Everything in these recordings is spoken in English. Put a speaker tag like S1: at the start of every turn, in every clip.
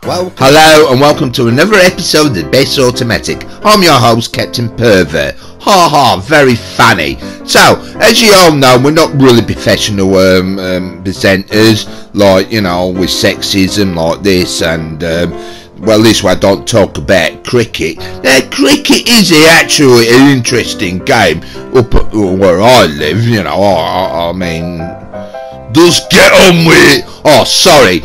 S1: Well, hello and welcome to another episode of the Best Automatic. I'm your host, Captain Pervert. Ha ha, very funny. So, as you all know, we're not really professional presenters, like, you know, with sexism like this, and, well, this way I don't talk about cricket. Now, cricket is actually an interesting game up at where I live, you know, I mean... Just get on with it. Oh, sorry.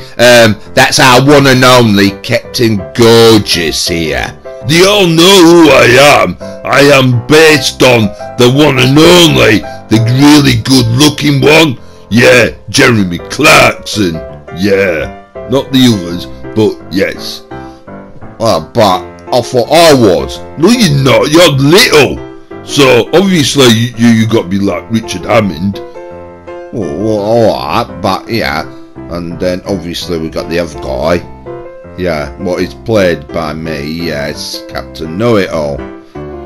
S1: That's our one and only Captain Gorgeous here. They all know who I am. I am based on the one and only, the really good-looking one. Yeah, Jeremy Clarkson. Yeah, not the others, but yes. But I thought I was. No, you're not. You're little. So obviously you got to be like Richard Hammond. Well, alright, but yeah, and then obviously we got the other guy, yeah, what is played by me, yes, Captain Know-It-All.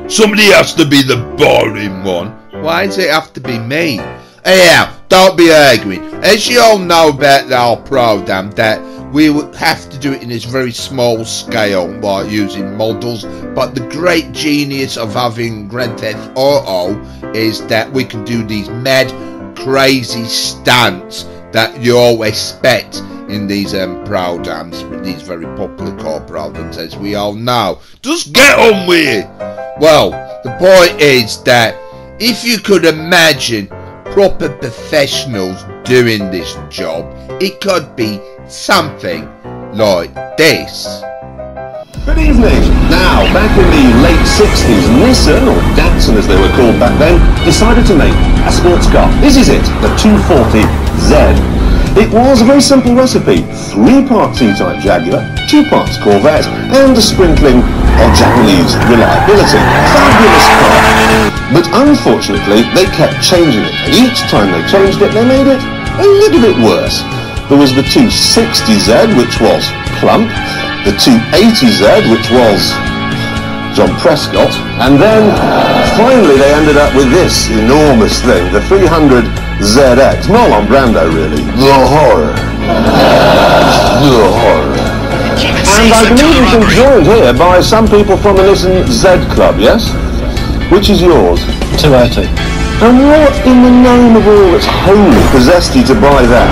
S1: Somebody has to be the boring one. Why does it have to be me? Yeah, don't be arguing. As you all know about the whole program, that we would have to do it in this very small scale by using models, but the great genius of having Grand Theft Auto is that we can do these mad, crazy stunts that you all expect in these programs, these very popular car programs, as we all know. Just get on with it. Well, the point is that if you could imagine proper professionals doing this job, it could be something like this.
S2: Good evening. Now, back in the late 60s, Nissan, or Datsun as they were called back then, decided to make a sports car. This is it, the 240Z. It was a very simple recipe. 3 parts E-Type Jaguar, 2 parts Corvette, and a sprinkling of Japanese reliability. Fabulous car. But unfortunately, they kept changing it. And each time they changed it, they made it a little bit worse. There was the 260Z, which was plump, the 280Z, which was John Prescott, and then finally they ended up with this enormous thing, the 300ZX. Marlon Brando, really. The horror. The horror. And I believe you've been joined here by some people from the Nissan Z Club, yes? Which is yours?
S3: 280.
S2: And what in the name of all that's holy possessed you to buy that?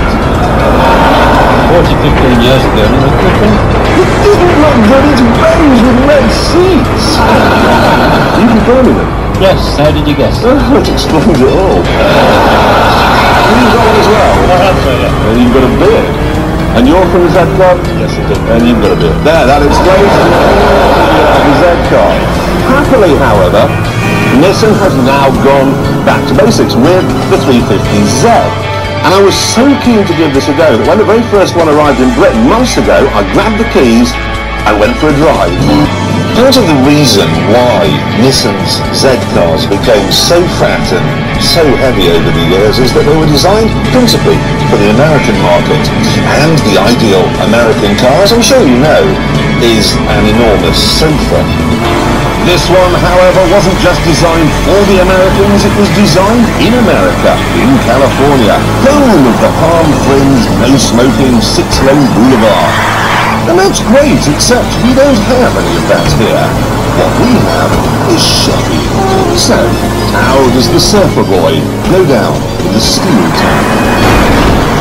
S3: 40, 15 years ago, and it was different.
S2: It didn't look good, it's beige with red seats. You confirm with it?
S3: Yes, how did you guess?
S2: Oh, it explains it all. You've got one as well?
S3: I have, so yeah.
S2: And you've got a beard. And you're from the Z Club?
S3: Yes, I do.
S2: And you've got a beard. There, that explains the Z car. Happily, however, Nissan has now gone back to basics with the 350Z. And I was so keen to give this a go that when the very first one arrived in Britain months ago, I grabbed the keys and went for a drive. Part of the reason why Nissan's Z cars became so fat and so heavy over the years is that they were designed principally for the American market. And the ideal American car, as I'm sure you know, is an enormous sofa. This one, however, wasn't just designed for the Americans, it was designed in America, in California, home of the palm-fringed, no-smoking, 6-lane boulevard. And that's great, except we don't have any of that here. What we have is Chevy. So, how does the surfer boy go down in the steel tank?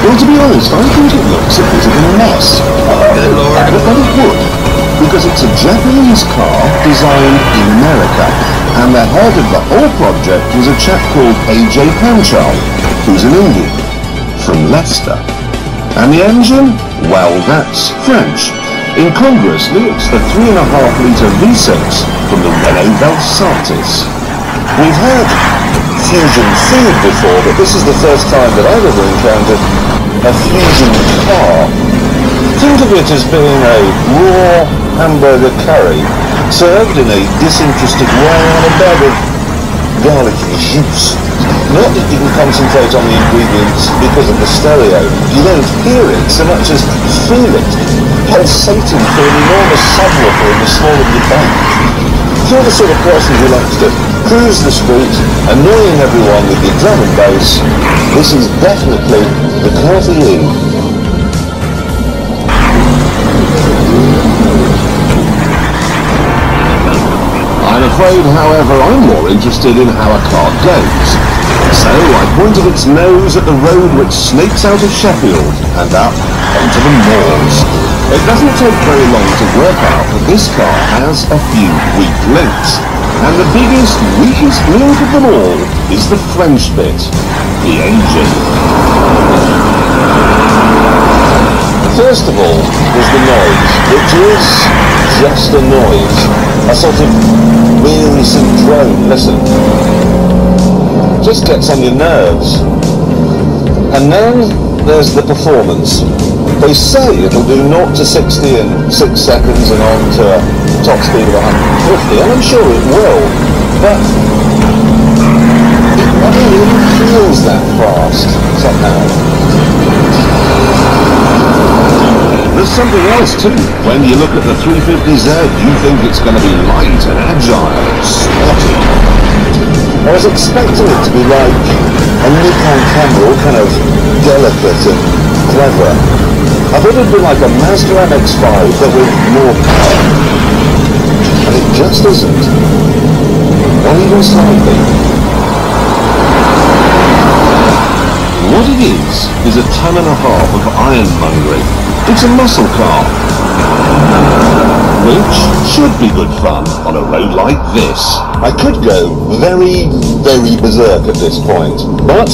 S2: Well, to be honest, I think it looks a bit of a mess. Good Lord. But it would. Because it's a Japanese car designed in America, and the head of the whole project was a chap called A.J. Panchal, who's an Indian, from Leicester. And the engine? Well, that's French. Incongruously, it's the 3.5-litre V6 from the Renault Velsatis. We've had Fusion Food before, but this is the first time that I've ever encountered a Fusion car. Think of it as being a raw hamburger curry served in a disinterested way on a bed of garlic juice. Not that you can concentrate on the ingredients because of the stereo. You don't hear it so much as feel it, pulsating through an enormous subwoofer in the small of your back. If you're the sort of person who likes to cruise the street, annoying everyone with your drum and bass, this is definitely the car for you. afraid, however, I'm more interested in how a car goes. So I pointed its nose at the road which snakes out of Sheffield and up onto the moors. It doesn't take very long to work out that this car has a few weak links. And the biggest, weakest link of them all is the French bit, the engine. First of all, there's the noise, which is just a noise. A sort of wearisome drone, listen. Just gets on your nerves. And then there's the performance. They say it'll do 0 to 60 in 6 seconds and on to a top speed of 150, and I'm sure it will, but it never really feels that fast, somehow. There's something else too. When you look at the 350Z, you think it's going to be light and agile and sporty. I was expecting it to be like a Nikon camera, all kind of delicate and clever. I thought it'd be like a Mazda MX-5, but with more power. And it just isn't. Not even slightly. What it is a ton and a half of ironmongery. It's a muscle car. Which should be good fun on a road like this. I could go very, very berserk at this point, but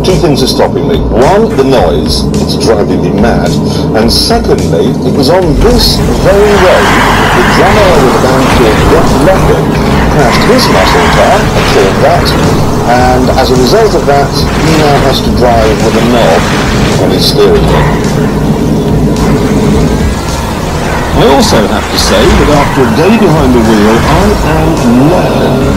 S2: two things are stopping me. One, the noise, it's driving me mad. And secondly, it was on this very road the drummer with a band called Def Leppard crashed his muscle car, I thought that, and as a result of that, he now has to drive with a knob on his steering wheel. I also have to say that after a day behind the wheel, I am loving.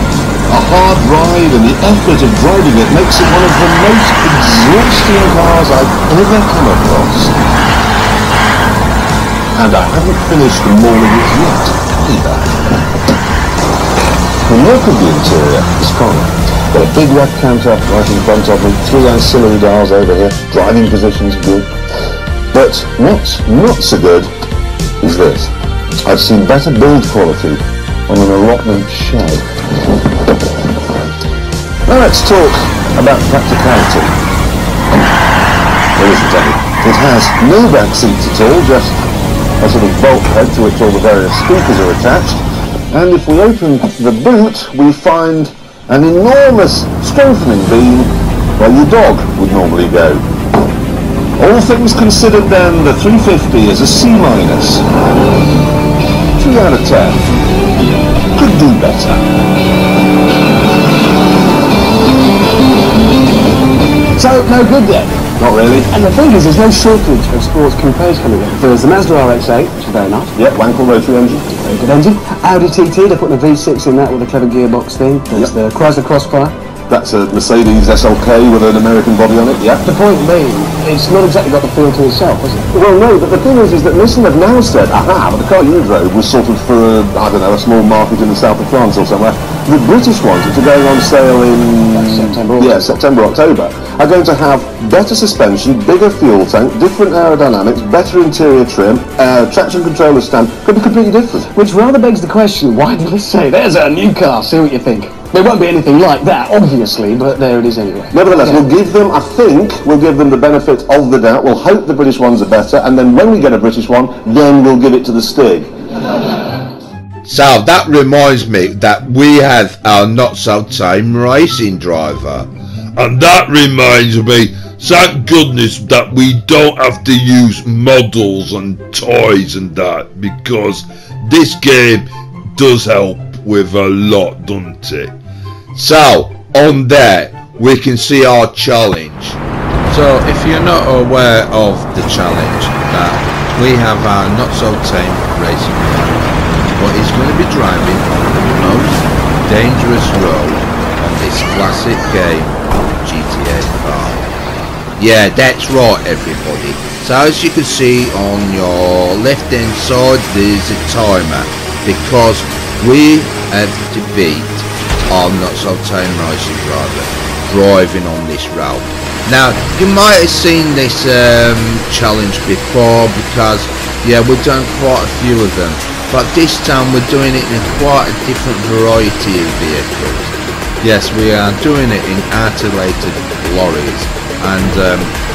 S2: A hard ride and the effort of driving it makes it one of the most exhausting cars I've ever come across. And I haven't finished mauling it yet, either. The look of the interior is fine. Got a big rev counter right in front of me, 3 ancillary dials over here, driving position's good. But what's not so good is this. I've seen better build quality on an allotment shed. Now let's talk about practicality. There isn't any. It has no back seats at all, just a sort of bulkhead to which all the various speakers are attached. And if we open the boot, we find an enormous strengthening beam where your dog would normally go. All things considered then, the 350 is a C-. 3 out of 10. Could do better.
S4: So, no good then?
S2: Not really.
S4: And the thing is, there's no shortage of sports coupes coming in. There's the Mazda RX-8, which is very nice.
S2: Yep, Wankel rotary engine.
S4: Very good engine. Audi TT, they're putting a V6 in that with a clever gearbox thing. There's the Chrysler Crossfire.
S2: That's a Mercedes SLK with an American body on it, yeah.
S4: The point being, it's not exactly got the feel to itself, has it?
S2: Well, no, but the thing is that Nissan have now said, aha, but the car you drove was sort of for, I don't know, a small market in the south of France or somewhere. The British ones, which are going on sale in September, October, are going to have better suspension, bigger fuel tank, different aerodynamics, better interior trim, traction controller stand, could be completely different.
S4: Which rather begs the question, why did they say, there's a new car, see what you think? There won't be anything like that, obviously, but there it is anyway.
S2: Nevertheless, we'll give them, I think, we'll give them the benefit of the doubt. We'll hope the British ones are better, and then when we get a British one, then we'll give it to the Stig.
S1: So that reminds me that we have our not-so-tame racing driver. And that reminds me, thank goodness that we don't have to use models and toys and that, because this game does help with a lot, doesn't it? So, on there, we can see our challenge. So, if you're not aware of the challenge, that we have our not-so-tame racing driver, but he's going to be driving on the most dangerous road on this classic game, GTA 5. Yeah, that's right, everybody. So, as you can see on your left-hand side, there's a timer, because we have to beat our not-so-tame racing driver driving on this road. Now, you might have seen this challenge before, because yeah, we've done quite a few of them. but this time we're doing it in quite a different variety of vehicles. Yes, we are doing it in articulated lorries, and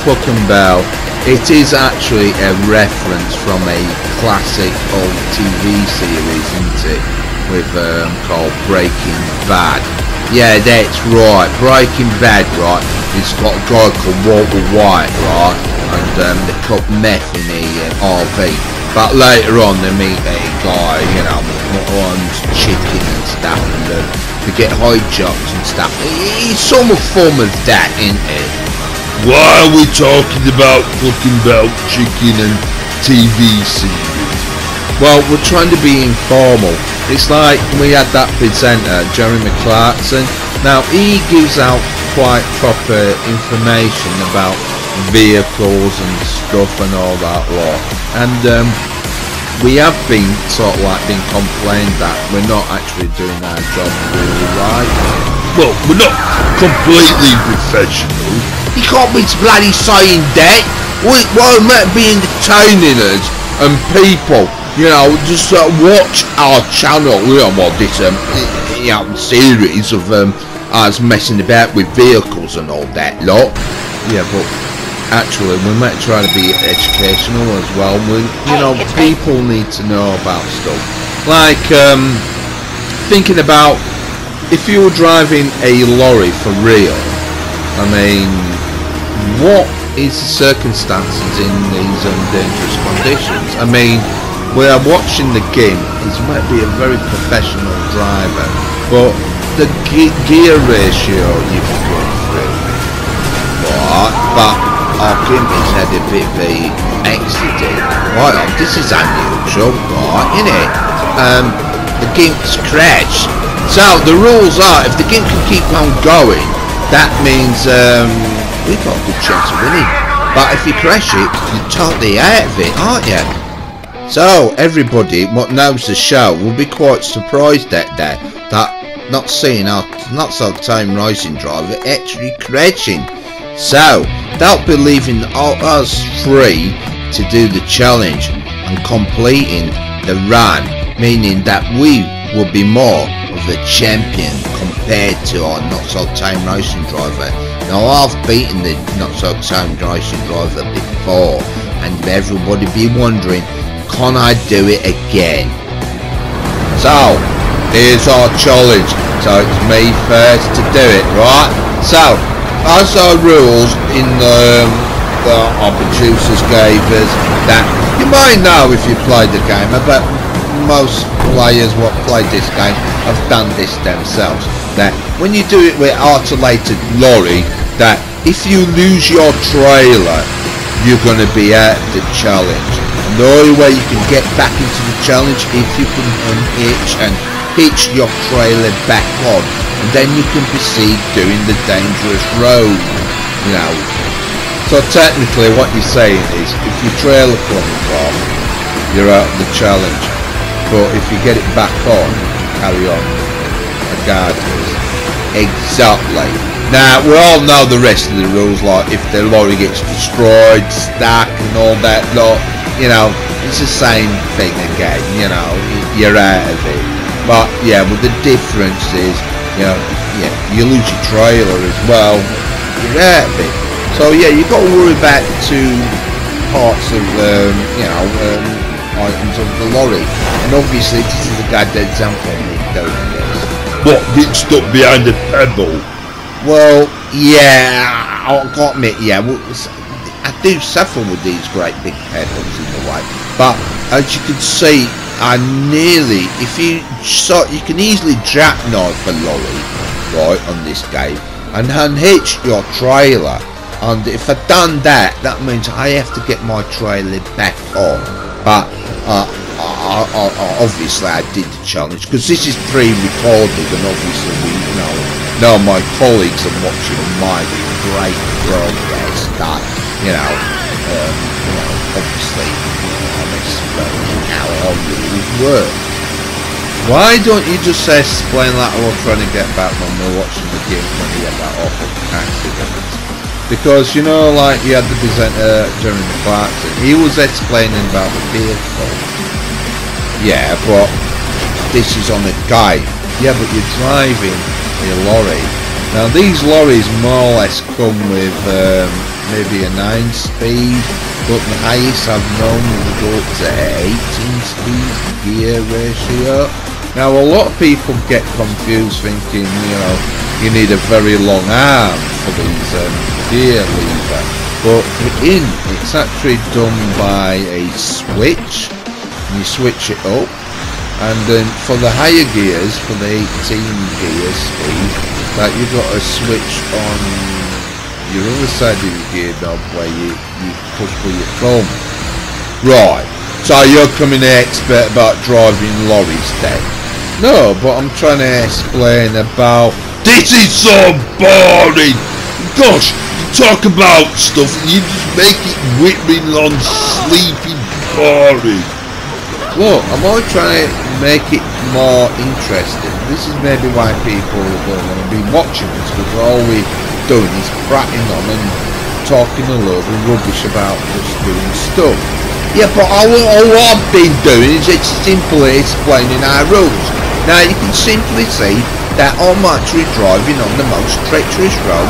S1: Cluck and Bell, it is actually a reference from a classic old TV series, isn't it, with called Breaking Bad. Yeah, that's right, Breaking Bad, right. It's got a guy called Walter White, right, and they cut meth in the RV. But later on they meet a guy, you know, owns chicken and stuff, and they get hijacked and stuff. It's some form of that, isn't it? Why are we talking about fucking Bell chicken and TV series? Well, we're trying to be informal. It's like we had that presenter, Jeremy Clarkson. Now, he gives out quite proper information about vehicles and stuff and all that lot. And we have been sort of like been complained that we're not actually doing our job really right. Well, we're not completely professional. You can't be bloody saying that. We're meant to be entertaining us and people, you know, just watch our channel, you know, well, this you know, series of us messing about with vehicles and all that lot. Yeah, but actually we might try to be educational as well. You know, people need to know about stuff. Like thinking about if you were driving a lorry for real. I mean, what is the circumstances in these dangerous conditions? I mean, we are watching the game. He might be a very professional driver, but the gear ratio you've been going through, right? But our Gimp has had a bit of a accident. Right, this is unusual, right, isn't it? The Gimp's crashed. So the rules are, if the Gimp can keep on going, that means we've got a good chance of winning. But if you crash it, you're totally out of it, aren't you? So everybody what knows the show will be quite surprised at that not seeing our not so time racing driver actually crashing. So they'll be leaving us free to do the challenge and completing the run, meaning that we will be more of a champion compared to our not so time racing driver. Now I've beaten the not so time racing driver before, and everybody be wondering, can I do it again? So here's our challenge. So it's me first to do it, right? So as our rules in our producers gave us, that you might know if you played the game, but most players what played this game have done this themselves, that when you do it with articulated lorry, that if you lose your trailer, you're going to be out of the challenge. And the only way you can get back into the challenge if you can hitch your trailer back on, and then you can proceed doing the dangerous road, you know. So technically what you're saying is, if your trailer comes off, you're out of the challenge, but if you get it back on, carry on regardless. Exactly. Now we all know the rest of the rules, like if the lorry gets destroyed, stuck and all that lot, you know, it's the same thing again, you know, you're out of it. But yeah, but the difference is, you know, yeah, you lose your trailer as well, you're out of it. So yeah, you've got to worry about the two parts of you know, items of the lorry, and obviously this is a goddamn example of me doing this.
S5: What, get stuck behind a pebble?
S1: Well, yeah, I've got to admit, yeah, well, I do suffer with these great big pebbles in the way, but as you can see, I nearly, if you so you can easily jackknife a lorry, right, on this game, and unhitch your trailer, and if I've done that, that means I have to get my trailer back on. But obviously I did the challenge, because this is pre-recorded, and obviously we, you know my colleagues are watching my great progress that, you know, obviously I'm explaining how it really works. Why don't you just explain that I was trying to get back when we were watching the game when he had that awful accident? Because, you know, like you had the presenter Jeremy Clarkson, he was explaining about the vehicle. Yeah, but this is on a game. Yeah, but you're driving a lorry. Now these lorries more or less come with maybe a 9-speed, but the highest I've known will go up to 18-speed gear ratio. Now a lot of people get confused thinking, you know, you need a very long arm for these gear lever, but it's actually done by a switch. You switch it up, and then for the higher gears, for the 18 gear speed, like you've got a switch on your other side of the gear knob where you push with your thumb. Right, so you're coming an expert about driving lorries then? No, but I'm trying to explain about...
S5: This is so boring! Gosh, you talk about stuff and you just make it whipping on sleepy boring.
S1: Look, I'm only trying to make it more interesting. This is maybe why people don't want to be watching this, because all we're doing is prattling on and talking a load of rubbish about just doing stuff. Yeah, but all I've been doing is just simply explaining our rules. Now you can simply see that I'm actually driving on the most treacherous road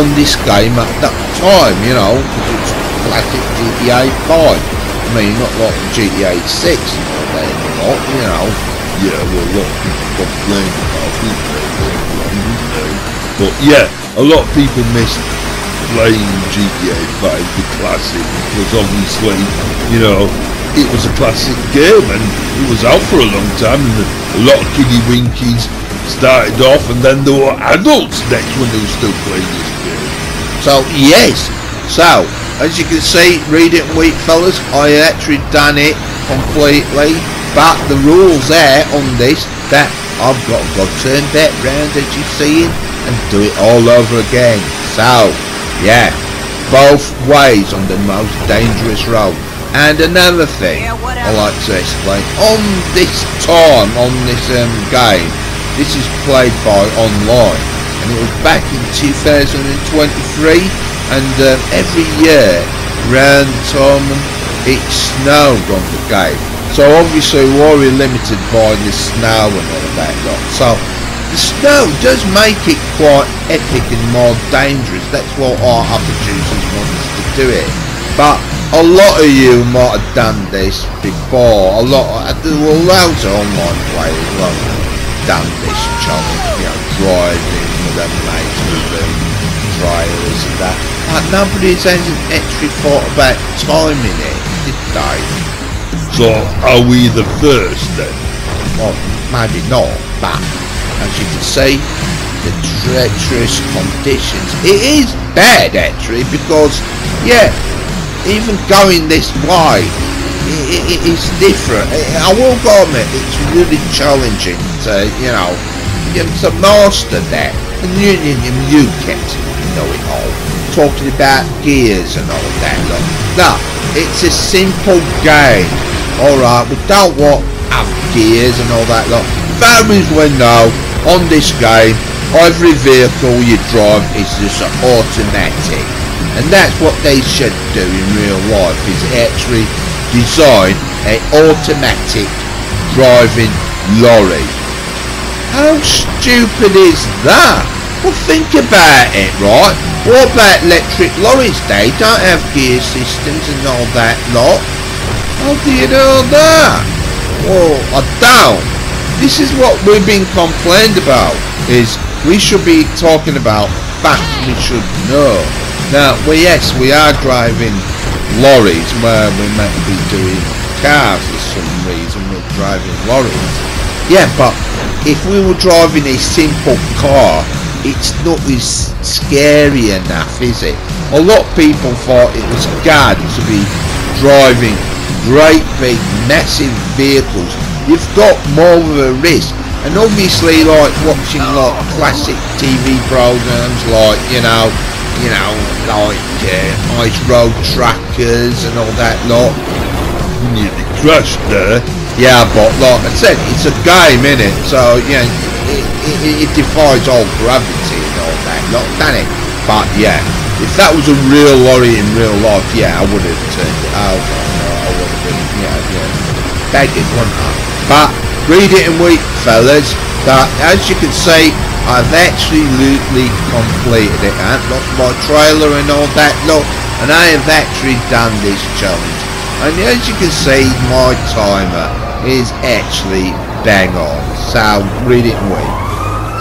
S1: on this game at that time, you know, because it's classic GTA 5. I mean, not like GTA 6 anymore, you know.
S5: Yeah, well, a lot of people complain about it, but yeah, a lot of people miss playing GTA 5, the classic, because obviously, you know, it was a classic game and it was out for a long time, and a lot of kiddie winkies started off, and then there were adults next when they were still playing this game.
S1: So yes, so as you can see, read it and wait fellas, I actually done it completely, but the rules there on this, that I've got to go turn that round as you see it and do it all over again. So yeah, both ways on the most dangerous road. And another thing I like to explain, on this time, on this game, this is played by online, and it was back in 2023, and every year round the time it snowed on the game, so obviously we're limited by the snow and all that lot. So the snow does make it quite epic and more dangerous. That's what our producers want us to do it. But a lot of you might have done this before. There were loads of online players who have done this challenge, you know, driving with them mates with them trailers and that. But nobody's hasn't actually thought about timing it, did they?
S5: So are we the first then?
S1: Well, maybe not, but as you can see, the treacherous conditions. It is bad actually, because yeah, even going this way, it's different. I will go admit, it's really challenging to, you know, to master that. And you kept know it all, talking about gears and all that. Look, no, it's a simple game. Alright, we don't want have gears and all that. Look, families will know on this game, every vehicle you drive is just automatic. And that's what they should do in real life, is actually design an automatic driving lorry. How stupid is that? Well, think about it, right? What about electric lorries? They don't have gear systems and all that lot. How do you know that? Well, I don't. This is what we've been complained about, is we should be talking about facts we should know. Now, well, yes, we are driving lorries where we might be doing cars for some reason. We're driving lorries. Yeah, but if we were driving a simple car, it's not as scary enough, is it? A lot of people thought it was good to be driving great big massive vehicles. You've got more of a risk, and obviously like watching like classic TV programs like you know like Ice Road Trackers and all that lot.
S5: You nearly crashed there.
S1: Yeah, but like I said, it's a game, innit? So yeah, it defies all gravity and all that lot, doesn't it? But yeah, if that was a real lorry in real life, yeah, I would have turned it over. I would have been, yeah. begging, wouldn't I? But read it and weep, fellas, that as you can see, I've absolutely completed it. I haven't lost my trailer and all that, look, and I have actually done this challenge. And as you can see, my timer is actually bang on. So read it and weep.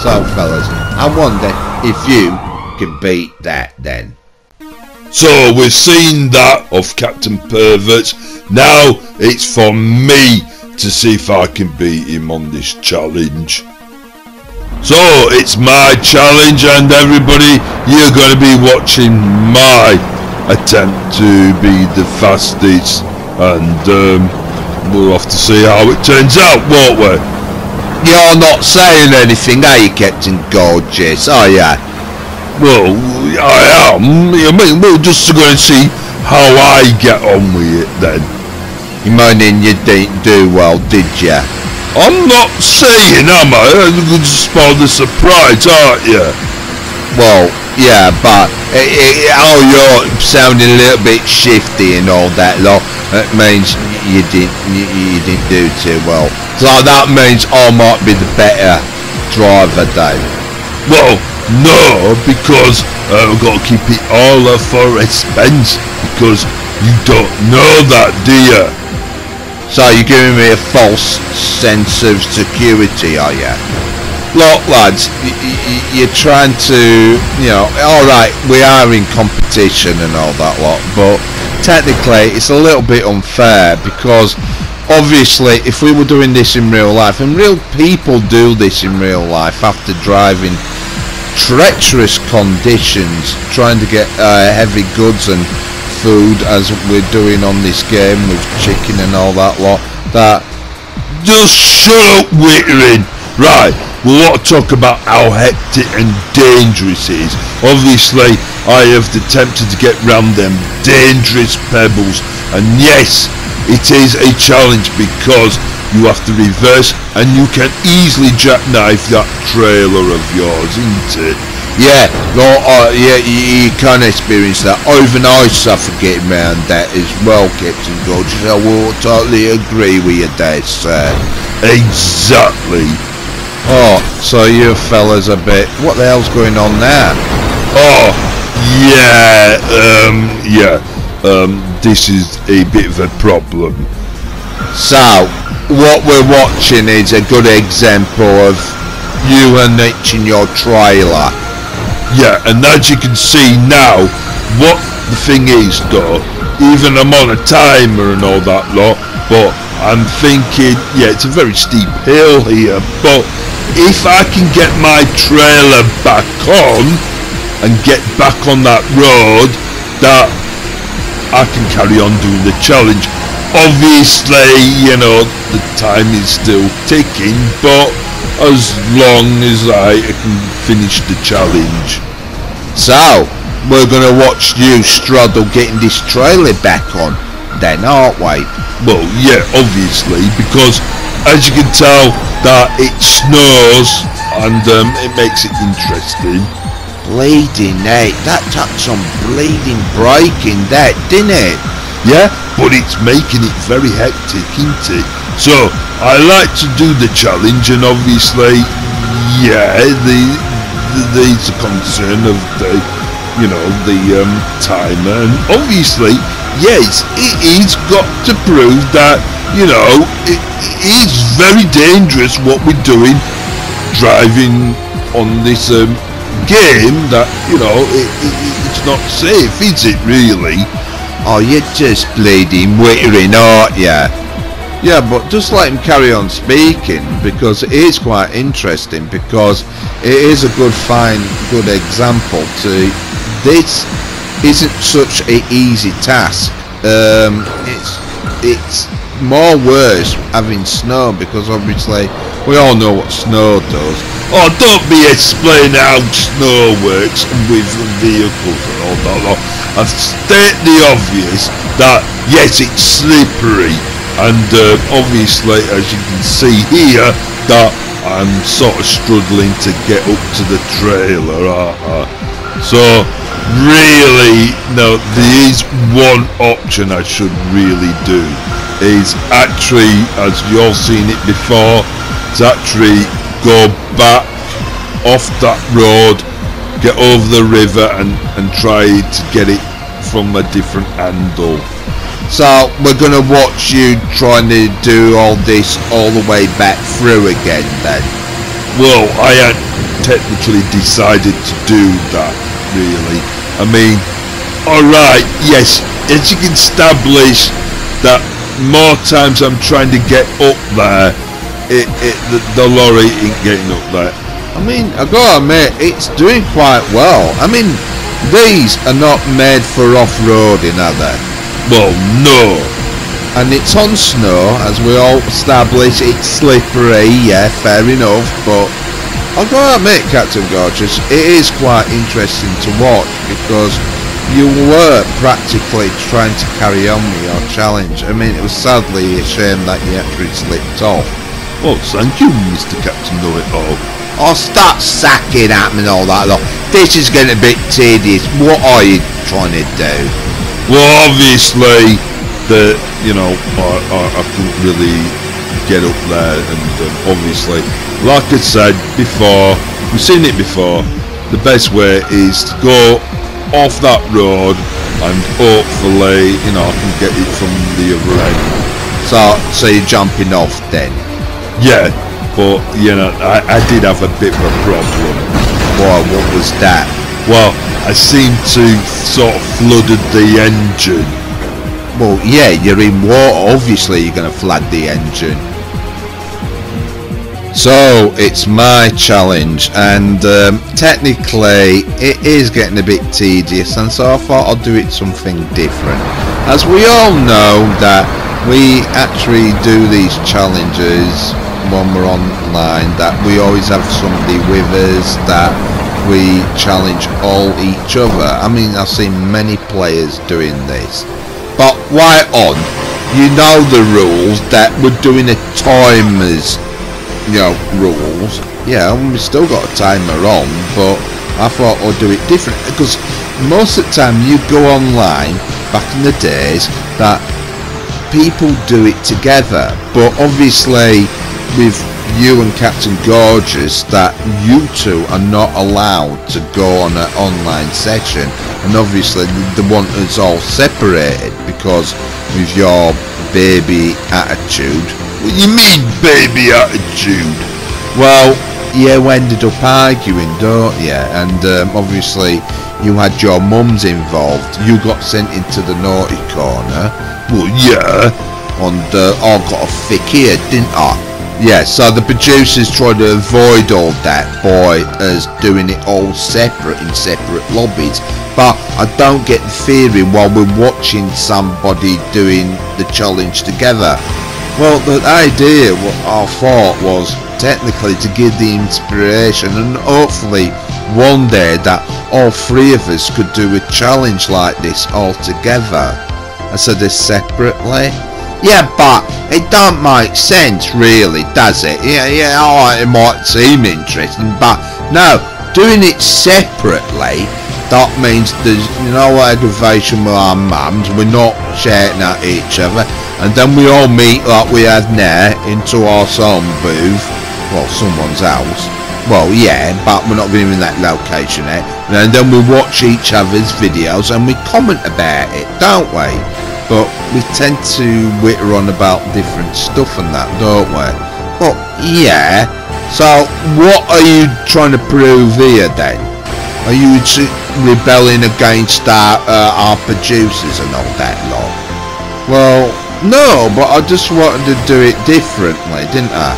S1: So fellas, I wonder if you can beat that then.
S5: So we've seen that of Captain Perverts. Now it's for me to see if I can beat him on this challenge. So it's my challenge, and everybody, you're going to be watching my attempt to be the fastest, and we'll have to see how it turns out, won't we?
S1: You're not saying anything, are you, Captain Gorgeous, are you?
S5: Well, I am. I mean, we're just going to see how I get on with it then.
S1: You meaning you didn't do well, did you?
S5: I'm not saying, am I? You're going to spoil the surprise, aren't you?
S1: Well, yeah, but you're sounding a little bit shifty and all that lot. That means you didn't do too well. So that means I might be the better driver, Dave.
S5: Well, no, because I've got to keep it all for expense, because you don't know that, do you?
S1: So you're giving me a false sense of security, are you? Look, lads, you're trying to, you know, alright, we are in competition and all that lot, but technically it's a little bit unfair, because obviously if we were doing this in real life, and real people do this in real life after driving treacherous conditions, trying to get heavy goods and food as we're doing on this game with chicken and all that lot, that...
S5: Just shut up, Wittering! Right, we want to talk about how hectic and dangerous it is. Obviously, I have attempted to get round them dangerous pebbles, and yes, it is a challenge because you have to reverse and you can easily jackknife that trailer of yours, isn't it?
S1: Yeah, well, yeah, you can experience that. Even I suffer getting round that as well, Captain Gorgeous. I will totally agree with you there, sir.
S5: Exactly.
S1: Oh, so you fellas a bit... What the hell's going on there?
S5: Oh, yeah, this is a bit of a problem.
S1: So, what we're watching is a good example of you and Mitch in your trailer.
S5: Yeah, and as you can see now, what the thing is though, even I'm on a timer and all that lot, but I'm thinking, yeah, it's a very steep hill here, but if I can get my trailer back on and get back on that road, that I can carry on doing the challenge. Obviously, you know, the time is still ticking, but as long as I can finish the challenge.
S1: So, we're going to watch you struggle getting this trailer back on, then, aren't we?
S5: Well, yeah, obviously, because as you can tell that it snows and it makes it interesting.
S1: Bleeding, that took some bleeding braking, that, didn't it?
S5: Yeah, but it's making it very hectic, isn't it? So, I like to do the challenge, and obviously, yeah, there's a concern of the, you know, the timer, and obviously, yes, it is got to prove that, you know, it is very dangerous what we're doing, driving on this game, that, you know, it's not safe, is it really?
S1: Oh, you're just bleeding wittering, aren't you? Yeah, but just let him carry on speaking, because it is quite interesting, because it is a good example to this isn't such an easy task. It's more worse having snow, because obviously we all know what snow does.
S5: Oh, don't be explaining how snow works with vehicles and all that. I've stated the obvious that yes, it's slippery. And obviously, as you can see here, that I'm sort of struggling to get up to the trailer, So really, no, there is one option I should really do. Is actually, as you all seen it before, is actually go back off that road, get over the river and try to get it from a different angle.
S1: So we're gonna watch you trying to do all this all the way back through again then?
S5: Well, I had technically decided to do that, really. I mean, alright, yes, as you can establish that more times I'm trying to get up there, the lorry ain't getting up there.
S1: I mean, I gotta admit, it's doing quite well. I mean, these are not made for off-roading, are they?
S5: Well, no.
S1: And it's on snow, as we all established. It's slippery, yeah, fair enough, but I've got to admit, Captain Gorgeous, it is quite interesting to watch, because you were practically trying to carry on with your challenge. I mean, it was sadly a shame that you actually slipped off.
S5: Well, thank you, Mr. Captain Know-It-All.
S1: I'll start sacking at me and all that lot. This is getting a bit tedious. What are you trying to do?
S5: Well, obviously, I couldn't really get up there, and obviously, like I said before, we've seen it before, the best way is to go off that road, and hopefully, I can get it from the other end.
S1: So you're jumping off then?
S5: Yeah, but, I did have a bit of a problem.
S1: Why, what was that?
S5: Well, I seem to sort of flooded the engine.
S1: Well, yeah, you're in water, obviously you're going to flood the engine. So, it's my challenge, and technically it is getting a bit tedious, and so I thought I'll do it something different. As we all know that we actually do these challenges when we're online, that we always have somebody with us, that we challenge all each other. I mean, I've seen many players doing this. But why on? You know the rules, that we're doing a timers, rules. Yeah, we still got a timer on, but I thought I'd do it different, because most of the time you go online, back in the days, that people do it together, but obviously with you and Captain Gorgeous, that you two are not allowed to go on an online session, and obviously they want us all separated, because with your baby attitude.
S5: What do you mean, baby attitude?
S1: Well, you ended up arguing, don't you? And obviously you had your mums involved. You got sent into the naughty corner.
S5: Well, yeah.
S1: And I got a thick ear, didn't I? Yeah, so the producers tried to avoid all that by us doing it all separate in separate lobbies. But I don't get the feeling while we're watching somebody doing the challenge together. Well, the idea, what I thought, was technically to give the inspiration, and hopefully one day that all three of us could do a challenge like this all together instead of separately. Yeah, but it don't make sense, really, does it? Yeah, alright, it might seem interesting, but no, doing it separately, that means there's no aggravation with our mums, we're not shouting at each other, and then we all meet like we have now into our song booth, well, someone's house. Well, yeah, but we're not going in that location now. And then we watch each other's videos and we comment about it, don't we? But we tend to witter on about different stuff and that, don't we? Well, yeah. So, what are you trying to prove here then? Are you rebelling against our producers and all that lot? Well, no, but I just wanted to do it differently, didn't I?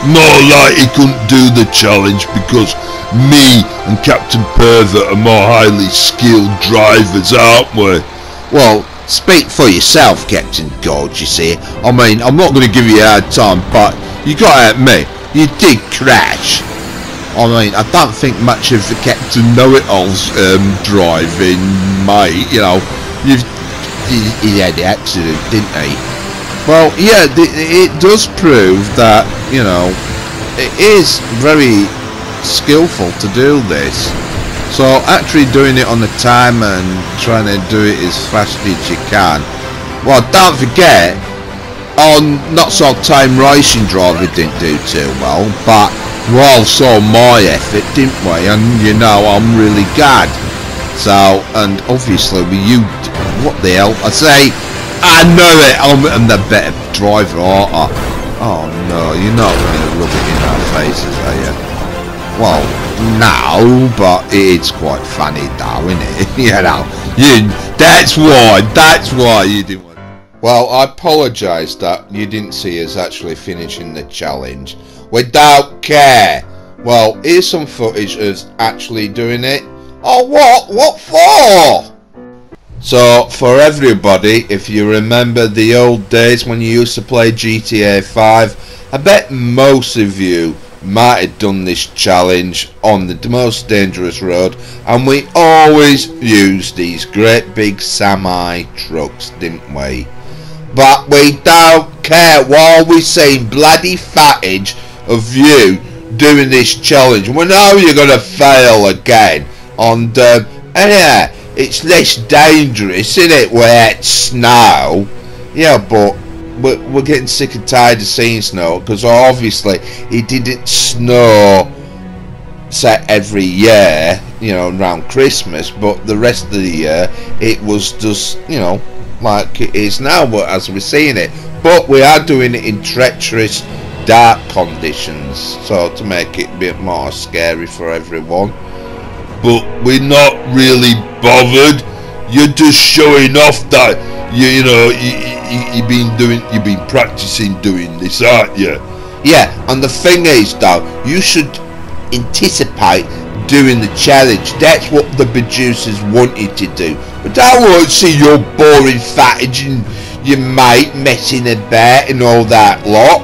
S5: More like he couldn't do the challenge because me and Captain Pervert are more highly skilled drivers, aren't we?
S1: Well, speak for yourself, Captain Gorge, you see. I mean, I'm not going to give you a hard time, but you got to admit, you did crash. I mean, I don't think much of the Captain Know-It-All's driving, mate. He had the accident, didn't he? Well, yeah, it does prove that, it is very skillful to do this. So actually doing it on the timer and trying to do it as fast as you can. Well, don't forget, on Not So Time Racing Driver didn't do too well, but we all saw my effort, didn't we? And you know, I'm really good. So, and obviously what the hell? I say, I know it, I'm the better driver, aren't I? Oh no, you're not going to rub it in our faces, are you? Well, no, but it's quite funny though, isn't it? You know, that's why you didn't want. Well, I apologise that you didn't see us actually finishing the challenge. We don't care. Well, here's some footage of us actually doing it. Oh, what? What for? So, for everybody, if you remember the old days when you used to play GTA 5, I bet most of you might have done this challenge on the most dangerous road, and we always used these great big semi trucks, didn't we? But we don't care. While we see bloody footage of you doing this challenge, we know you're gonna fail again. And yeah, it's less dangerous, isn't it, where it's snow? Yeah, but we're getting sick and tired of seeing snow, because obviously it didn't snow say every year, you know, around Christmas, but the rest of the year it was just, you know, like it is now, but as we're seeing it. But we are doing it in treacherous dark conditions, so to make it a bit more scary for everyone. But we're not really bothered. You're just showing off that you've been practicing doing this, aren't you? Yeah, and the thing is though, you should anticipate doing the challenge. That's what the producers wanted to do. But I won't see your boring footage and your mate messing about and all that lot.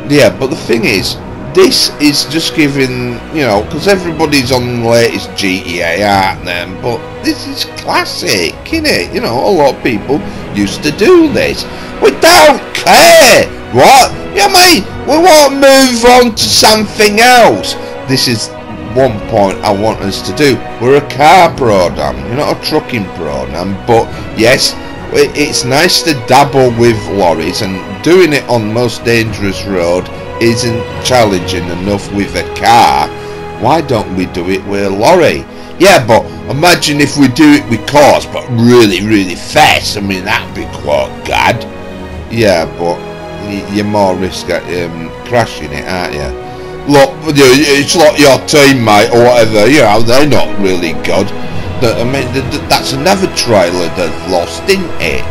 S1: Yeah, but the thing is, this is just giving, you know, because everybody's on the latest GTA, aren't they? But this is classic, isn't it? You know, a lot of people used to do this. We don't care, what? You mean, we want to move on to something else. This is one point I want us to do. We're a car program, you're not a trucking program, but yes, it's nice to dabble with lorries, and doing it on the most dangerous road isn't challenging enough with a car. Why don't we do it with a lorry? Yeah, but imagine if we do it with cars, but really, really fast. I mean, that'd be quite good. Yeah, but you're more risk at crashing it, aren't you? Look, it's like your teammate or whatever, you know, they're not really good. I mean, that's another trailer they've lost, didn't it?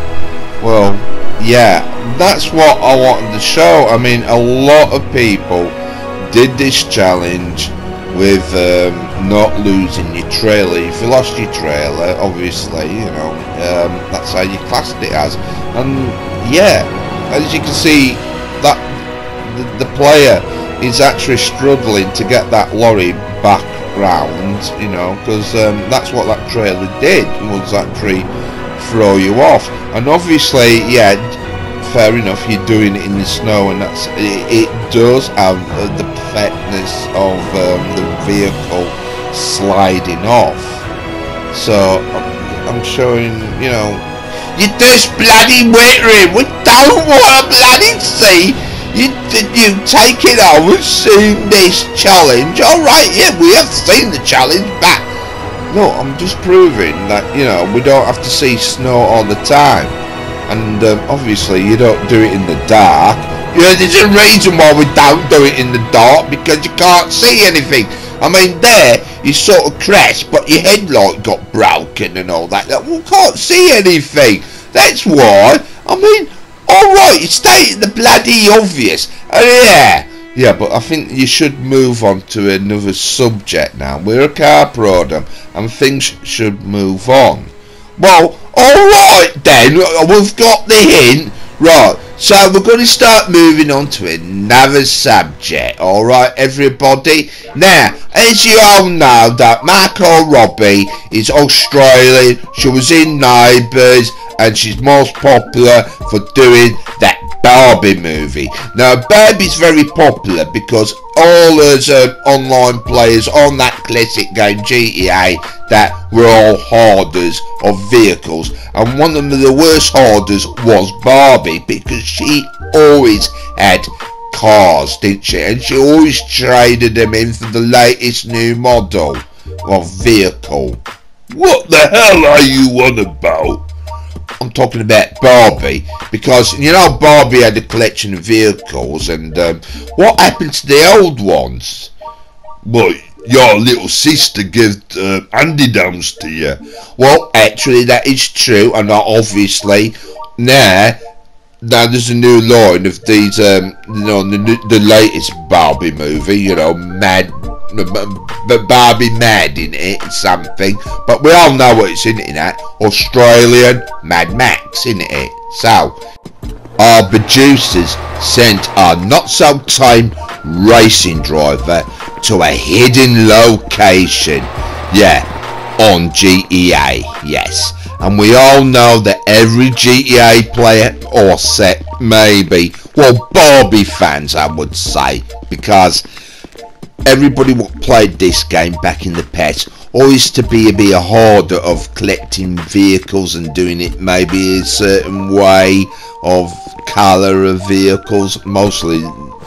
S1: Well, yeah, that's what I wanted to show. I mean, a lot of people did this challenge with not losing your trailer. If you lost your trailer, obviously, you know, that's how you classed it as. And yeah, as you can see, that the player is actually struggling to get that lorry back round, you know, because that's what that trailer did, was actually throw you off. And obviously, yeah, fair enough, you're doing it in the snow, and that's it does have the perfectness of the vehicle sliding off. So I'm showing, you know, you just bloody wittering. We don't want to bloody see you take it over, seen this challenge. Alright, yeah, we have seen the challenge, but no, I'm just proving that, you know, we don't have to see snow all the time. And obviously you don't do it in the dark. You know, there's a reason why we don't do it in the dark, because you can't see anything. I mean, there you sort of crashed, but your headlight got broken and all that. We can't see anything. That's why. I mean, alright, you stated the bloody obvious. Yeah, but I think you should move on to another subject now. We're a car program, and things should move on. Well, alright then, we've got the hint. Right, So we're going to start moving on to another subject, alright everybody? Now, as you all know that Margot Robbie is Australian, she was in Neighbours, and she's most popular for doing that Barbie movie. Now Barbie's very popular because all those online players on that classic game GTA that were all hoarders of vehicles, and one of the worst hoarders was Barbie because she always had cars, didn't she? And she always traded them in for the latest new model of vehicle.
S5: What the hell are you on about?
S1: I'm talking about Barbie, because you know Barbie had a collection of vehicles, and what happened to the old ones?
S5: Well, your little sister gave hand-me-downs to you.
S1: Well, actually that is true, and obviously now there's a new line of these, you know, the latest Barbie movie, you know, Barbie Mad in it, something, but we all know what it's in it at, Australian Mad Max in it. So our producers sent our not so tame racing driver to a hidden location, yeah, on GTA, yes. And we all know that every GTA player, or set maybe, well, Barbie fans I would say, because everybody what played this game back in the past always to be a hoarder of collecting vehicles and doing it maybe a certain way of colour of vehicles. Mostly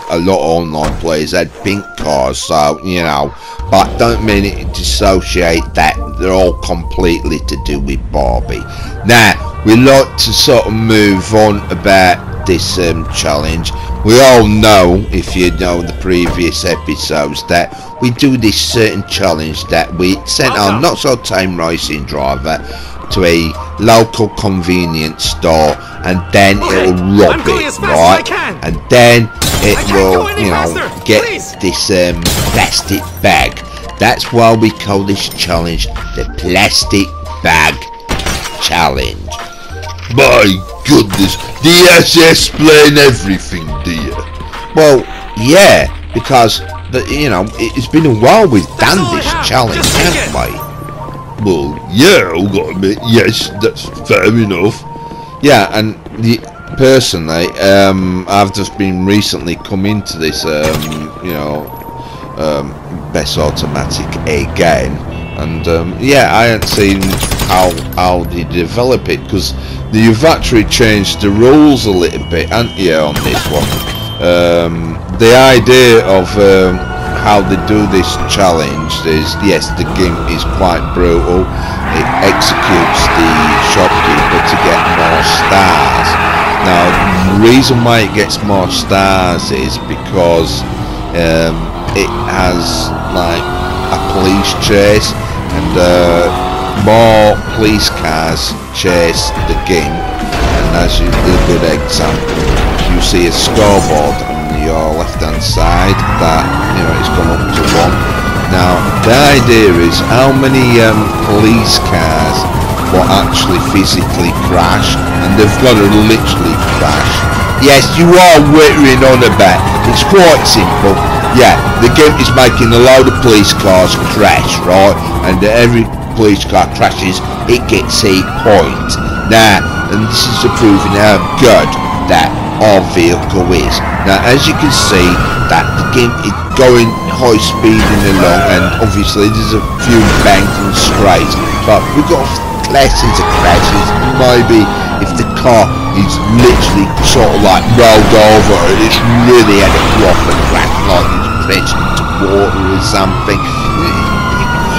S1: a lot of online players had pink cars, so you know, but don't mean it to dissociate that they're all completely to do with Barbie. Now we like to sort of move on about this challenge. We all know, if you know the previous episodes, that we do this certain challenge that we sent our not so tame racing driver to a local convenience store, and then it will rob it, right? And then it will, you know, get this plastic bag. That's why we call this challenge the plastic bag challenge.
S5: My goodness, do you have to explain everything, do you?
S1: Well, yeah, because you know, it's been a while we've done this challenge, haven't we?
S5: Well, yeah, I've got to admit, yes, that's fair enough.
S1: Yeah, and personally, I've just been recently come into this, you know, Best Automatic again, and yeah, I hadn't seen how they develop it, because you've actually changed the rules a little bit, haven't you, on this one? The idea of how they do this challenge is, yes, the game is quite brutal. It executes the shopkeeper to get more stars. Now the reason why it gets more stars is because it has like a police chase, and more police cars chase the game. And as a good example, you see a scoreboard on your left hand side that, you know, it's gone up to 1. Now the idea is how many police cars will actually physically crash, and they've got to literally crash. Yes, you are worrying on about, it's quite simple. Yeah, the game is making a load of police cars crash, right? And every police car crashes, it gets a point. Now, and this is proving how good that our vehicle is. Now, as you can see, that the game is going high speeding along, and obviously there's a few bangs and scrapes, but we've got classes of crashes. Maybe if the car is literally sort of like rolled over, it's really had a proper crash, like it's crashed into water or something.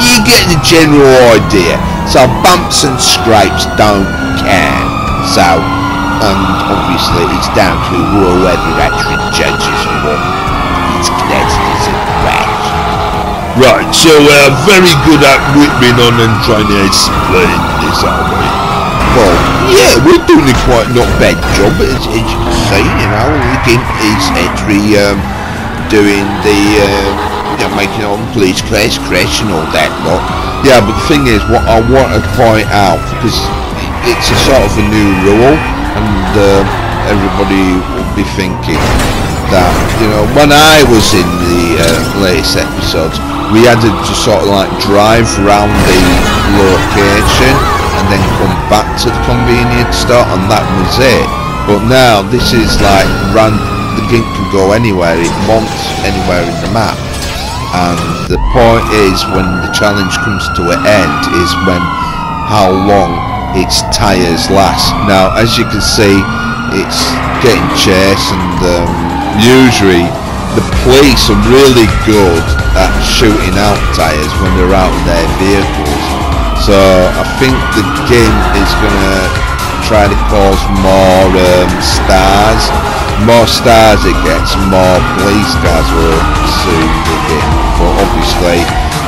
S1: You get the general idea. So bumps and scrapes don't count. So, and obviously it's down to whoever actually judges what is classed as a crash.
S5: Right, so we're very good at whipping on and trying to explain this, aren't we?
S1: Well, yeah, we're doing a quite not bad job, as you can see, you know, the game is actually doing the, you know, making all the police crash and all that lot. Yeah, but the thing is, what I want to point out, because it's a sort of a new rule, and everybody will be thinking that, you know, when I was in the latest episodes, we had to just sort of like drive around the location and then come back to the convenience store, and that was it. But now this is like the game can go anywhere it wants, anywhere in the map. And the point is, when the challenge comes to an end, is when how long its tyres last. Now, as you can see, it's getting chased, and usually the police are really good at shooting out tyres when they're out in their vehicles. So I think the game is gonna try to cause more stars. More stars it gets, more police cars will soon begin. But obviously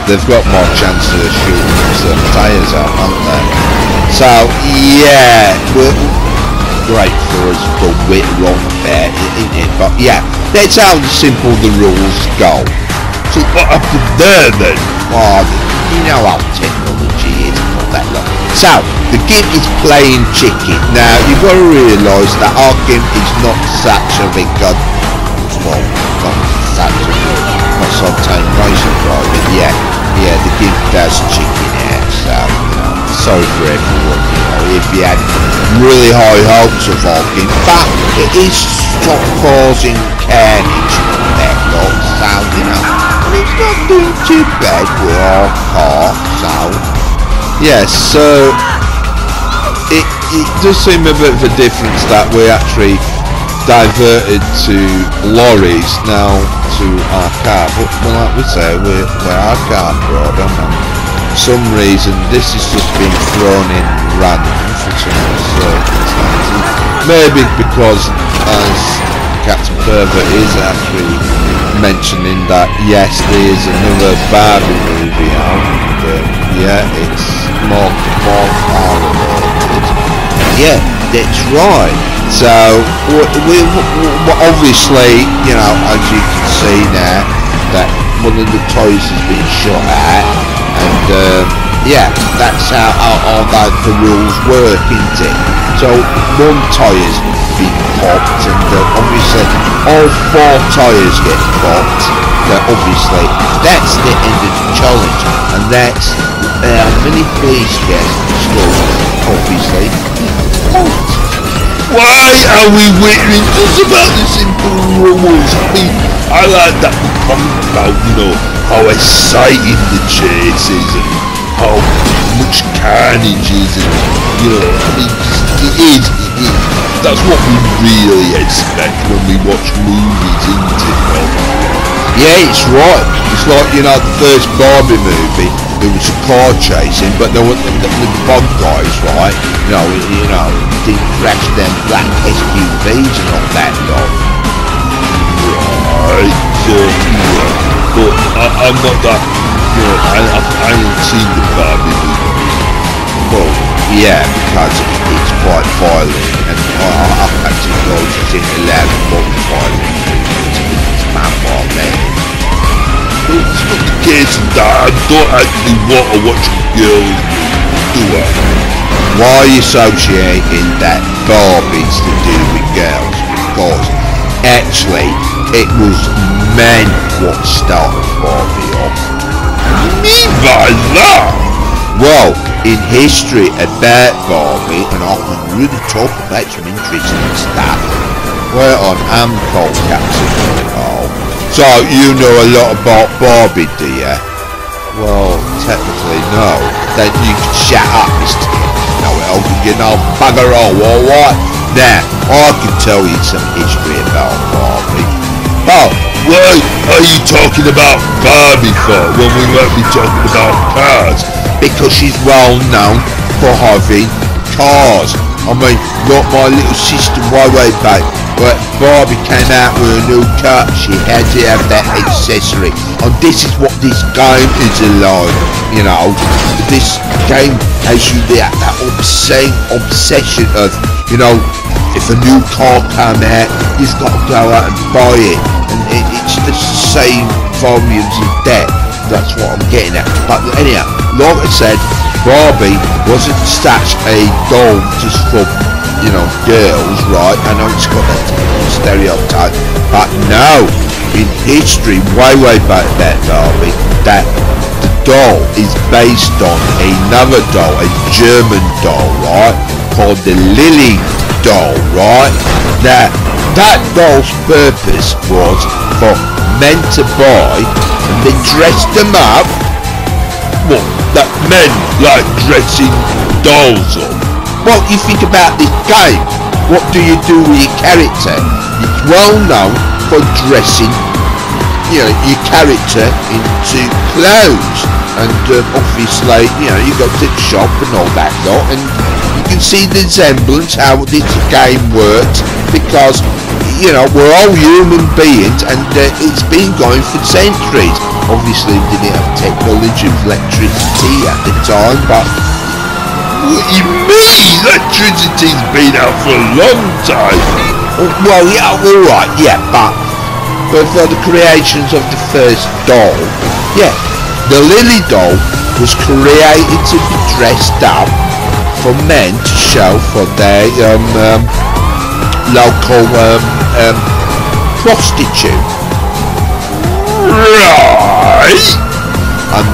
S1: they've got more chances of shooting some tyres out, haven't they? So yeah, great for us to wit wrong there, isn't it? But yeah, that's how simple the rules go.
S5: So what happened there then?
S1: Oh, you know how technology is, not that long. So, the gimp is playing chicken. Now, you've got to realise that our gimp is not such a big god. Well, not such a good. Not sometimes racing driver. Yeah, the gimp does chicken out. So, you know, sorry for everyone, you know, if you had really high hopes of our gimp. But it is stop causing carnage on that lot. So, you know, it's not doing too bad with our car. So, yes, so it does seem a bit of a difference that we actually diverted to lorries now to our car, but like we say, we're our car program, and for some reason this has just been thrown in random for some circumstances. Maybe because, as Captain Pervert is actually mentioning, that yes, there is another Barbie movie out, but yeah, it's more R-related. Yeah, that's right. So we obviously, you know, as you can see now, that one of the toys has been shot at, and yeah, that's how the rules work, isn't it? So one tyre's been popped, and obviously all 4 tyres get popped. Obviously, that's the end of the challenge, and that's how many police get stolen. Obviously, popped.
S5: Why are we waiting just about the simple rules? I mean, I like that we comment about, you know, how exciting the chase is and how much carnage is, and, you know, I mean, it is. That's what we really expect when we watch movies, isn't it? Well,
S1: yeah, it's right. It's like, you know, the first Barbie movie, there was a car chasing, but there were the bad guys, right? You know, didn't crash them black SUVs and all that lot.
S5: Right, yeah. But I'm not that, you know, I haven't seen the Barbie movie.
S1: Well, yeah, because it's quite violent, and I've actually noticed it allowed more violent. It's vampire man.
S5: It's not the case that I don't actually want to watch girls do it.
S1: Why are you associating that Barbie's to do with girls? Because actually it was men what started Barbie off.
S5: What do you mean by that?
S1: Well, in history about Barbie, and I can really talk about some interesting stuff. We're on Amcol, Captain Carl. So, you know a lot about Barbie, do you? Well, technically no. Then you can shut up, Mr. You know, bugger all, alright? Now, I can tell you some history about Barbie.
S5: Oh, why are you talking about Barbie for when we might be talking about cars?
S1: Because she's well known for having cars. I mean, got my little sister way back. But Barbie came out with a new car, she had to have that accessory. And this is what this game is like, you know. This game has you that obsession of, you know, if a new car come out, you've got to go out and buy it. And it's the same volumes of debt. That's what I'm getting at. But anyhow, like I said, Barbie wasn't such a doll just for you know, girls, right? I know it's got that stereotype, but no, in history, way back that Barbie, that the doll is based on another doll, a German doll, right? Called the Lily doll, right? Now, that doll's purpose was for men to buy, and they dressed them up. What? That men like dressing dolls up? Well, you think about this game. What do you do with your character? It's well known for dressing, you know, your character into clothes, and obviously, you know, you go to the shop and all that lot, and you can see the resemblance how this game works, because, you know, we're all human beings, and it's been going for centuries. Obviously, we didn't have technology of electricity at the time, but what you mean? Electricity's been out for a long time. Well, yeah, all right, yeah, but for the creations of the first doll, yeah, the Lily doll was created to be dressed up for men to show for their local prostitute. Right. And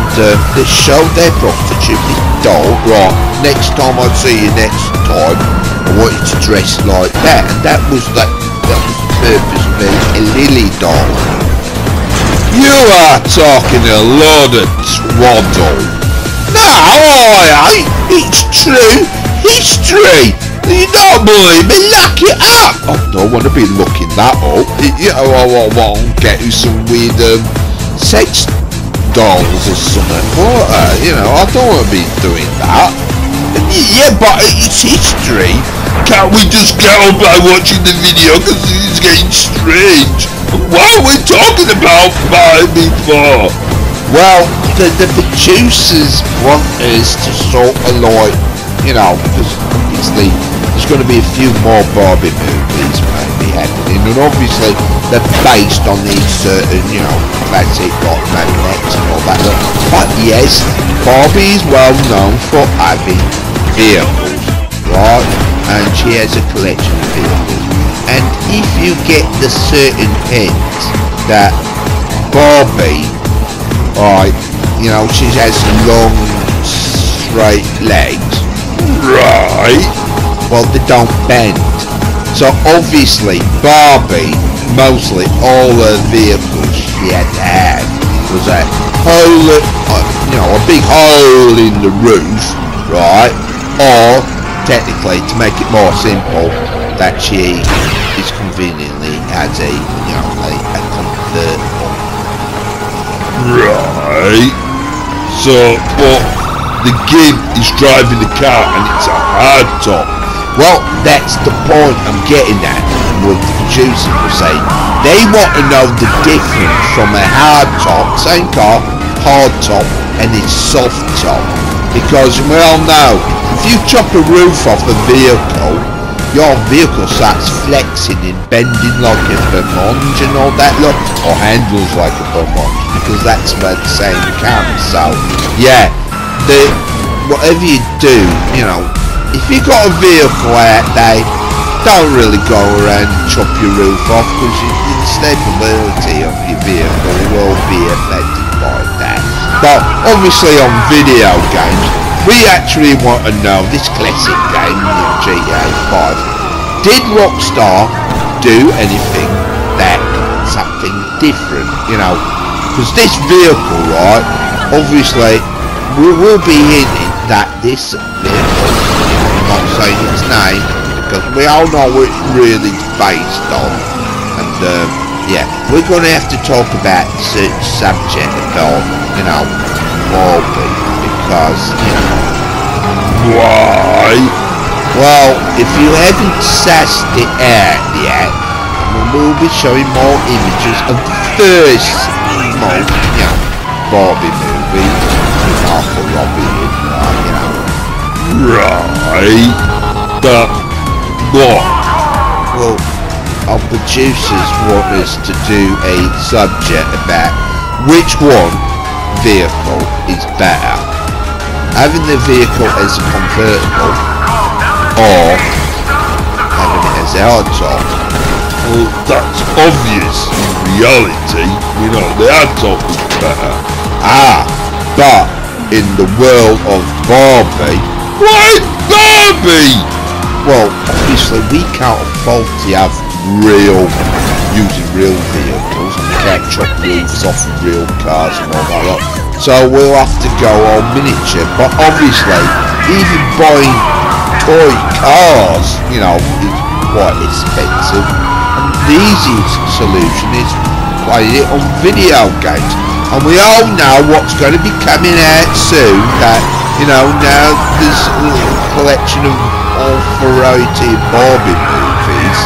S1: they showed their prostitute this doll. Right, next time I see you next time, I want you to dress like that. And that was the purpose of a Lily doll. You are talking a lot of twaddle. No, I ain't. It's true history. You don't believe me? Look it up. I don't want to be looking that up. You know, I won't get you some weird sex dolls or something. But, you know, I don't want to be doing that. Yeah, but it's history. Can't we just get on by watching the video, because it's getting strange? What are we talking about Barbie for? Well, the producers want us to sort of like, you know, because obviously there's going to be a few more Barbie movies maybe happening, and obviously they're based on these certain, you know, classic like Mad Max and all that. But yes, Barbie is well known for having vehicles, right? And she has a collection of vehicles. And if you get the certain hint that Barbie, right, you know, she has long straight legs, right? Well, they don't bend. So obviously Barbie, mostly all her vehicles she had to have was a hole, you know, a big hole in the roof, right? Or technically, to make it more simple, that she is conveniently has a, you know, a convertible. Right. So, but the gig is driving the car and it's a hard top. Well, that's the point I'm getting at. What the producers will say, they want to know the difference from a hard top, same car, hard top, and a soft top. Because we all know, if you chop a roof off a vehicle, your vehicle starts flexing and bending like a blancmange and all that look, or handles like a blancmange, because that's where the saying comes. So, yeah, whatever you do, you know, if you got a vehicle out there, don't really go around and chop your roof off, because the stability of your vehicle will be affected by that. But obviously on video games, we actually want to know this classic game, GTA 5. Did Rockstar do anything that something different? You know, because this vehicle, right? Obviously, we will be hinting that this vehicle, I'm not saying its name, because we all know what it's really based on, and yeah, we're going to have to talk about certain subject about, you know, Barbie, because, you know, why? Well, if you haven't sussed it out yet, we'll be showing more images of the first, you know, Barbie movie, Martha Robbie, you know. Right, but what? Well, our producers want us to do a subject about which one vehicle is better, having the vehicle as a convertible or the heads off.
S5: Well, that's obvious in reality. You know, the heads off is better.
S1: But in the world of Barbie,
S5: What? Barbie!
S1: well, obviously we can't afford to have using real vehicles, and we can't chop roofs off of real cars and all that lot. So we'll have to go all miniature, but obviously even buying toy cars, you know, is quite expensive. And the easiest solution is playing it on video games. And we all know what's going to be coming out soon, that, you know, now there's a collection of all variety of Barbie movies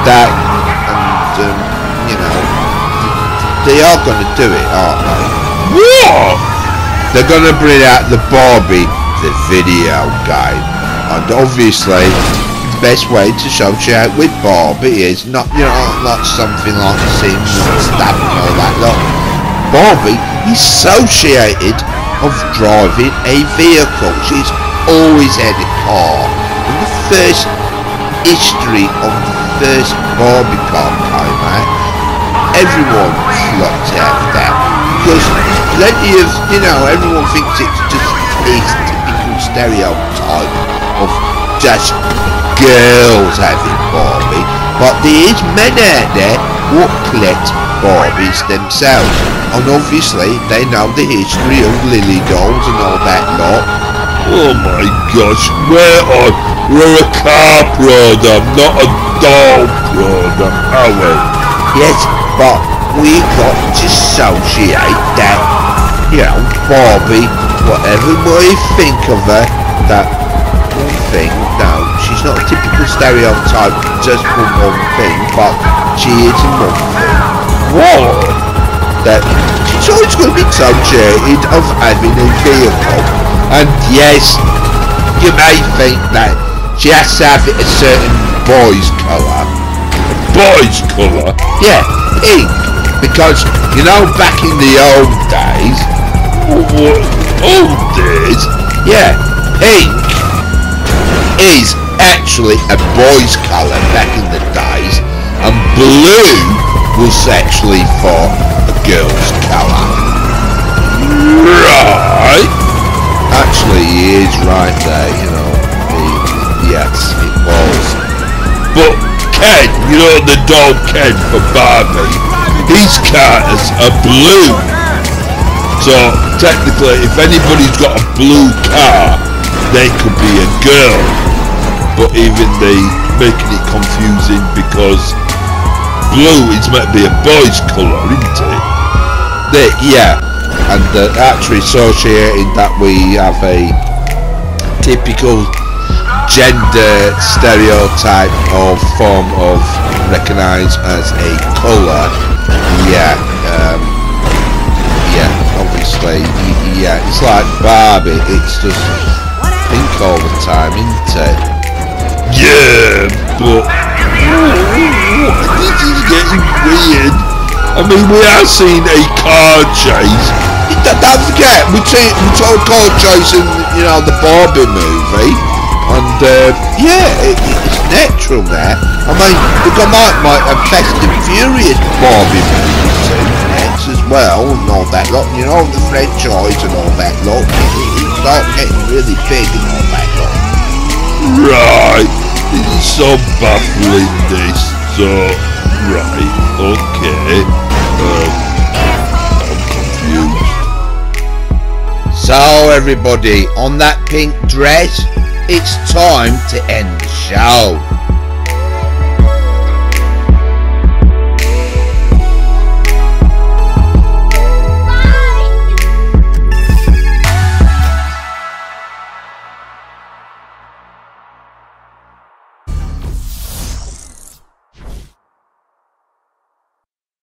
S1: that, and, you know, they are going to do it, aren't they?
S5: What?
S1: They're going to bring out the Barbie, the video game. And obviously, the best way to associate with Barbie is not, you know, not something like Sims and stabbing and all that lot. Barbie is associated of driving a vehicle. She's always had a car. In the first history of the first Barbie car came out, everyone flocked out of that. Because plenty of, you know, everyone thinks it's just a typical stereotype of just girls having Barbie. But there is men out there who collect Barbies themselves. And obviously they know the history of Lily dolls and all that lot.
S5: Oh my gosh, we're a car program, not a doll program, are we?
S1: Yes, but we got to associate that, you know, Barbie, whatever we think of her, that one thing, no, she's not a typical stereotype just for one thing, but she is in one thing.
S5: What?
S1: That she's always going to be associated of having a vehicle. And yes, you may think that she has to have a certain boy's colour.
S5: Boy's colour?
S1: Yeah, pink. Because, you know, back in the old days...
S5: What? Old days?
S1: Yeah, pink is actually a boy's colour back in the days. And blue was actually for a girl's colour.
S5: Right.
S1: Actually, he is right there, you know. Yes, it was.
S5: But Ken, you know the doll Ken for Barbie, his cars are blue. So technically, if anybody's got a blue car, they could be a girl. But even they making it confusing because blue is meant to be a boy's colour, isn't it?
S1: Yeah, and actually associating that we have a typical gender stereotype or form of recognised as a colour. Yeah, obviously, yeah, it's like Barbie, it's just pink all the time, isn't it?
S5: Yeah, but this is getting weird. I mean, we are seeing a car chase.
S1: Don't forget, we saw a car chase in, you know, the Barbie movie. And, yeah, it's natural there. I mean, we might have Fast and Furious Barbie movie soon next as well, and all that lot. You know, the franchise and all that lot. It start getting really big and all that lot.
S5: Right. This is so baffling, this. So, right, okay. I'm confused.
S1: So, everybody, on that pink dress, it's time to end the show.